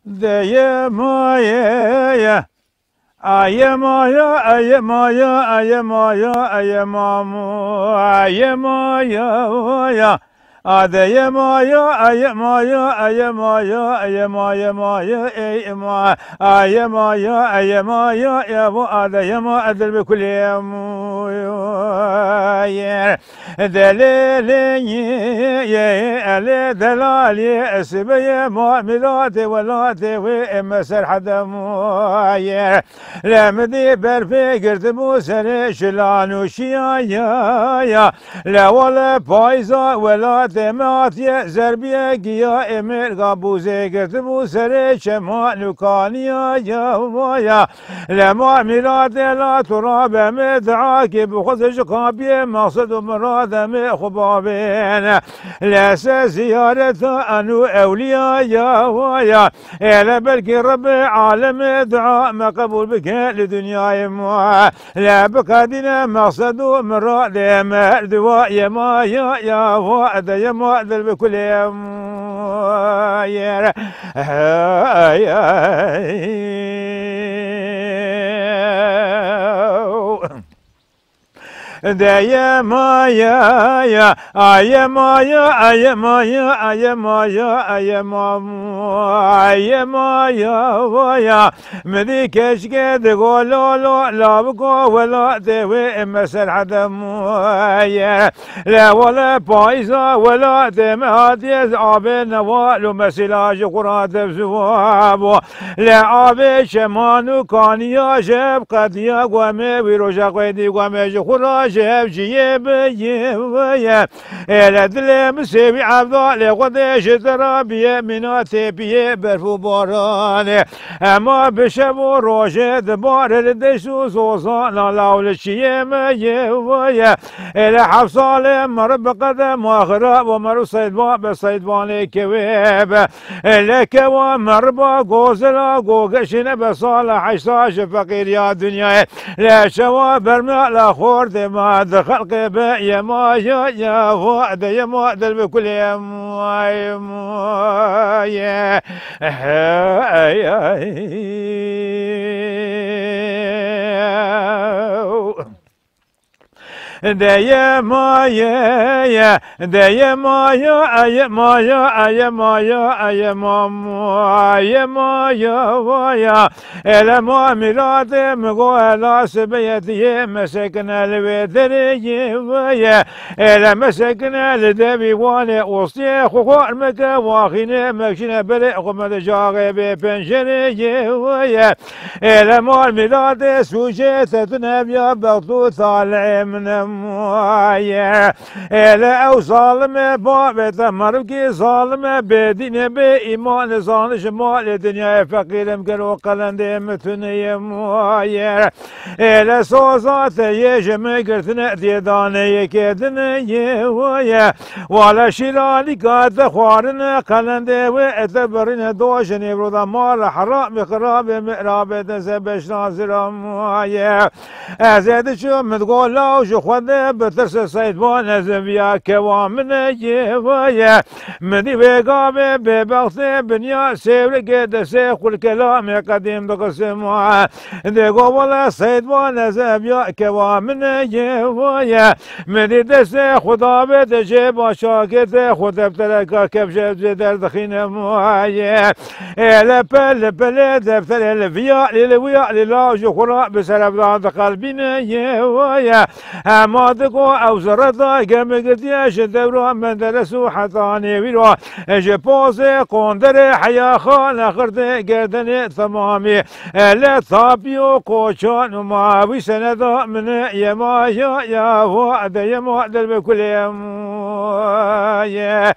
Dayemaya ayemaya ayemaya ayemaya ayemamu ayemaya Adayemaya ayemaya ayemaya ayemaya maya ayema ayemaya ayemaya ya bu adayema adel be kulemu yer deleleni ye ale delali esbeye muamilat velat ve mesel hadamu yer lemdi berfe girdimu sene şilanu şiya ya la wala payza velat Dematye zerbiye giya emir gabuze girdi bu sere şemal kaniya ya lema milade la turabe med'a ki bu khuzj qabiye maqsad murad mi khubabin lese ziyaret anu evliya ya ele belki rabbi alem dua maqbul bike لدنيا ما لا بقدنا مقصد مراد ما دوا يا يا وعد يا مؤذل بكل يوم يا Dayema ya ayema ya ayema ya ayema ya ayema ya medi keşke de gololo labko vela dewe mesel hadam ya la wala payza vela deme hadiyez abe nevalu mesilaj kurat zuvab la abe şemanu kaniya jeb qadiya gome viroja qedi gome jkhura جاب جيب يا إلى دلم سبي عبد الله قديش ترابي مناتي بيه برفو باران أما بشبو روجد بار الدشو صوصان لا ولا شيء يا إلى حفصال مرب قدم وخراب ومر صيدبان بصيدبان كويب لك ومربا غوزلا غوغشنا بصالح عشاش فقير يا دنيا لا شوا برمع لا خورد ما خلق يا ما يا وعد يا وعد بكل يا Dayema ya dayema ya ayema ya ayema ya ayema ya ele muamilate mego ela sebiyetiye mesekene elvederiye ya ele mesekene eldebi vane osye khokar meke vahine mekşine bele khomede jage be pencereye ya ele muamilate sujetetne ya bagdu talimne يا إلى أو ظالم بابت مرقي ظالم بدين بإيمان زانش مال الدنيا فقير مقلو قلند متنيا يا إلى صوزات يجم قرتنا ديداني كدنا يا ولا شلالي قاد خوارنا قلند واتبرنا دوشني برضا مال حرام خراب مقراب تنسبش ناظرام يا أزيد شو متقول لا وشو خذ بترس صيدبان زبيا كوامن يا مدي بقام ببغث بنيا سيرك دسيخ الكلام قديم دقسم دقو ولا صيدبان زبيا كوامن يا مدي دسيخ خضابت جيب شاكت خذ بتلك كبجب درد خينا يا لا بل دفتر الفيا للويا للا جخرا بسرب ذات قلبنا يا ما دقو أو زردا قم قديش دورا من درسو حطاني ويرو جبوزي قندر حيا خان خرد قردن ثمامي لا طابيو قوشان وما وسندا من يما يا وعد يما وعد بكل يوم يا